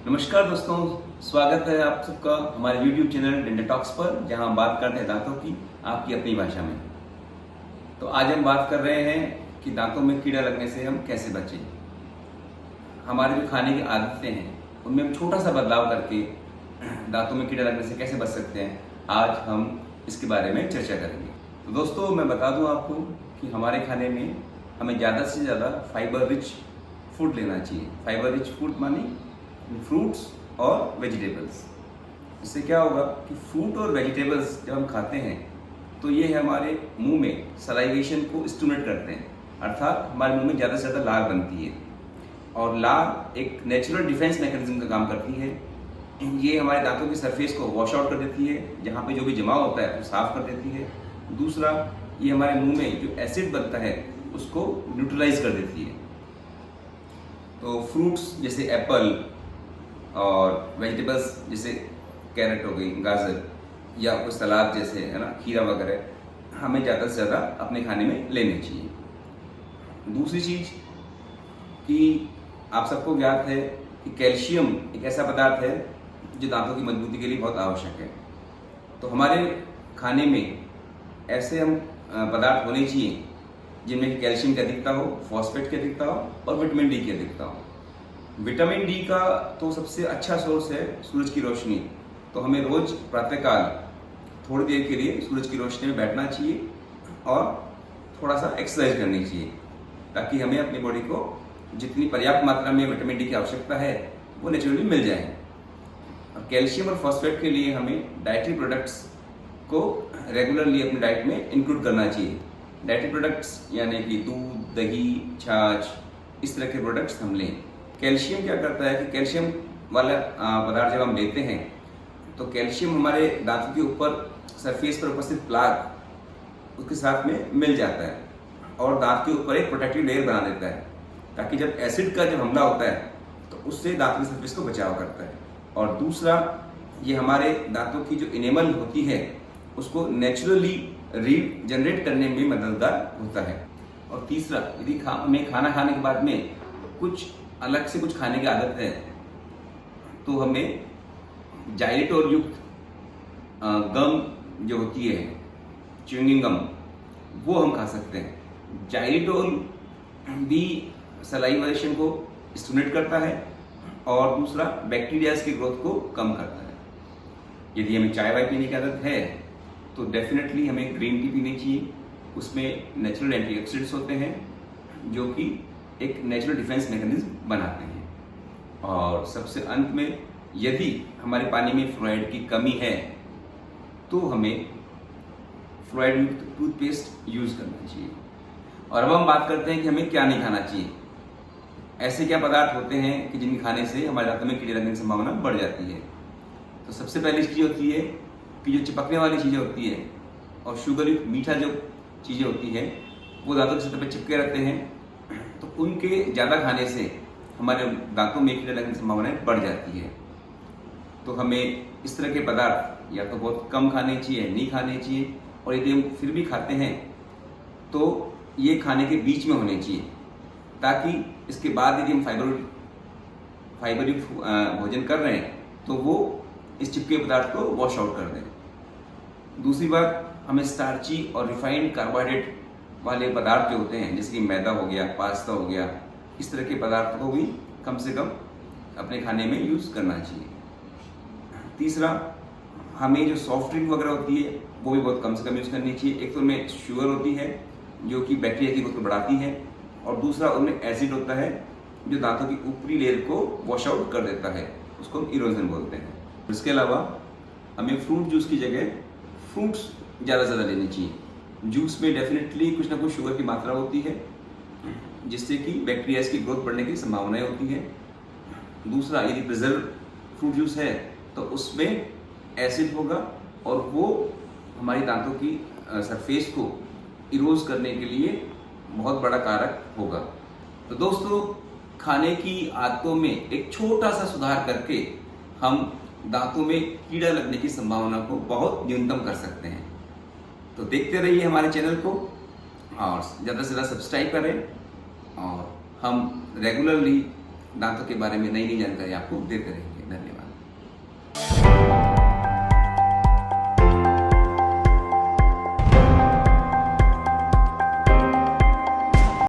नमस्कार दोस्तों, स्वागत है आप सबका हमारे YouTube चैनल डेंटल टॉक्स पर, जहां हम बात करते हैं दांतों की आपकी अपनी भाषा में। तो आज हम बात कर रहे हैं कि दांतों में कीड़ा लगने से हम कैसे बचें। हमारे जो खाने की आदतें हैं उनमें हम छोटा सा बदलाव करके दांतों में कीड़ा लगने से कैसे बच सकते हैं, आज हम इसके बारे में चर्चा करेंगे। तो दोस्तों, मैं बता दूं आपको कि हमारे खाने में हमें ज़्यादा से ज़्यादा फाइबर रिच फूड लेना चाहिए। फाइबर रिच फूड माने फ्रूट्स और वेजिटेबल्स। इससे क्या होगा कि फ्रूट और वेजिटेबल्स जब हम खाते हैं तो ये हमारे मुंह में सलाइवेशन को स्टिमुलेट करते हैं, अर्थात हमारे मुंह में ज़्यादा से ज़्यादा लार बनती है। और लार एक नेचुरल डिफेंस मैकेनिज्म का काम करती है। ये हमारे दांतों की सरफेस को वॉश आउट कर देती है, जहाँ पे जो भी जमा होता है वो साफ कर देती है। दूसरा, ये हमारे मुंह में जो एसिड बनता है उसको न्यूट्रलाइज कर देती है। तो फ्रूट्स जैसे एप्पल और वेजिटेबल्स जैसे कैरेट हो गई, गाजर, या कोई सलाद जैसे है ना, खीरा वगैरह, हमें ज़्यादा से ज़्यादा अपने खाने में लेने चाहिए। दूसरी चीज़ कि आप सबको ज्ञात है कि कैल्शियम एक ऐसा पदार्थ है जो दांतों की मजबूती के लिए बहुत आवश्यक है। तो हमारे खाने में ऐसे हम पदार्थ होने चाहिए जिनमें कि कैल्शियम की अधिकता हो, फॉस्फेट की अधिकता हो और विटामिन डी की अधिकता हो। विटामिन डी का तो सबसे अच्छा सोर्स है सूरज की रोशनी। तो हमें रोज प्रातःकाल थोड़ी देर के लिए सूरज की रोशनी में बैठना चाहिए और थोड़ा सा एक्सरसाइज करनी चाहिए, ताकि हमें अपनी बॉडी को जितनी पर्याप्त मात्रा में विटामिन डी की आवश्यकता है वो नेचुरली मिल जाए। और कैल्शियम और फॉस्फेट के लिए हमें डाइटरी प्रोडक्ट्स को रेगुलरली अपनी डाइट में इंक्लूड करना चाहिए। डाइटरी प्रोडक्ट्स यानी कि दूध, दही, छाछ, इस तरह के प्रोडक्ट्स हम लें। कैल्शियम क्या करता है कि कैल्शियम वाला पदार्थ जब हम लेते हैं तो कैल्शियम हमारे दांतों के ऊपर सरफेस पर उपस्थित प्लाक उसके साथ में मिल जाता है और दांत के ऊपर एक प्रोटेक्टिव लेयर बना देता है, ताकि जब एसिड का जब हमला होता है तो उससे दांत की सरफेस को बचाव करता है। और दूसरा, ये हमारे दांतों की जो इनेमल होती है उसको नेचुरली रीजनरेट करने में मददगार होता है। और तीसरा, यदि हमें खाना खाने के बाद में कुछ अलग से कुछ खाने की आदत है तो हमें जाइलेटोल युक्त गम जो होती है, च्युइंग गम, वो हम खा सकते हैं। जाइलेटोल भी सलाइवेशन को स्टिमुलेट करता है और दूसरा बैक्टीरियाज की ग्रोथ को कम करता है। यदि हमें चाय वाय पीने की आदत है तो डेफिनेटली हमें ग्रीन टी पीनी चाहिए। उसमें नेचुरल एंटीऑक्सीडेंट्स होते हैं जो कि एक नेचुरल डिफेंस मैकेनिज्म बनाते हैं। और सबसे अंत में, यदि हमारे पानी में फ्लोराइड की कमी है तो हमें फ्लोराइड युक्त टूथपेस्ट यूज करना चाहिए। और अब हम बात करते हैं कि हमें क्या नहीं खाना चाहिए। ऐसे क्या पदार्थ होते हैं कि जिनके खाने से हमारे दांतों में कीड़े लगने की संभावना बढ़ जाती है। तो सबसे पहली चीज़ होती है कि जो चिपकने वाली चीज़ें होती है और शुगर युक्त मीठा जो चीज़ें होती है वो दांतों की सतह पर चिपके रहते हैं, तो उनके ज़्यादा खाने से हमारे दांतों में कीड़े लगने की संभावनाएं बढ़ जाती है। तो हमें इस तरह के पदार्थ या तो बहुत कम खाने चाहिए, नहीं खाने चाहिए, और यदि हम फिर भी खाते हैं तो ये खाने के बीच में होने चाहिए, ताकि इसके बाद यदि हम फाइबर युक्त भोजन कर रहे हैं तो वो इस चिपके पदार्थ को वॉश आउट कर दें। दूसरी बात, हमें स्टार्ची और रिफाइंड कार्बोहाइड्रेट वाले पदार्थ जो होते हैं, जैसे कि मैदा हो गया, पास्ता हो गया, इस तरह के पदार्थ को भी कम से कम अपने खाने में यूज़ करना चाहिए। तीसरा, हमें जो सॉफ्ट ड्रिंक वगैरह होती है वो भी बहुत कम से कम यूज़ करनी चाहिए। एक तो उनमें शुगर होती है जो कि बैक्टीरिया की ग्रोथ को बढ़ाती है, और दूसरा उनमें एसिड होता है जो दांतों की ऊपरी लेयर को वॉश आउट कर देता है, उसको हम इरोजन बोलते हैं। इसके अलावा हमें फ्रूट जूस की जगह फ्रूट्स ज़्यादा से ज़्यादा लेनी चाहिए। जूस में डेफिनेटली कुछ ना कुछ शुगर की मात्रा होती है, जिससे कि बैक्टीरिया की ग्रोथ बढ़ने की संभावनाएं होती है। दूसरा, यदि प्रिजर्व फ्रूट जूस है तो उसमें एसिड होगा और वो हमारी दांतों की सरफेस को इरोज करने के लिए बहुत बड़ा कारक होगा। तो दोस्तों, खाने की आदतों में एक छोटा सा सुधार करके हम दांतों में कीड़ा लगने की संभावना को बहुत न्यूनतम कर सकते हैं। तो देखते रहिए हमारे चैनल को और ज़्यादा से ज़्यादा सब्सक्राइब करें, और हम रेगुलरली दांतों के बारे में नई नई जानकारी आपको देते रहेंगे। धन्यवाद।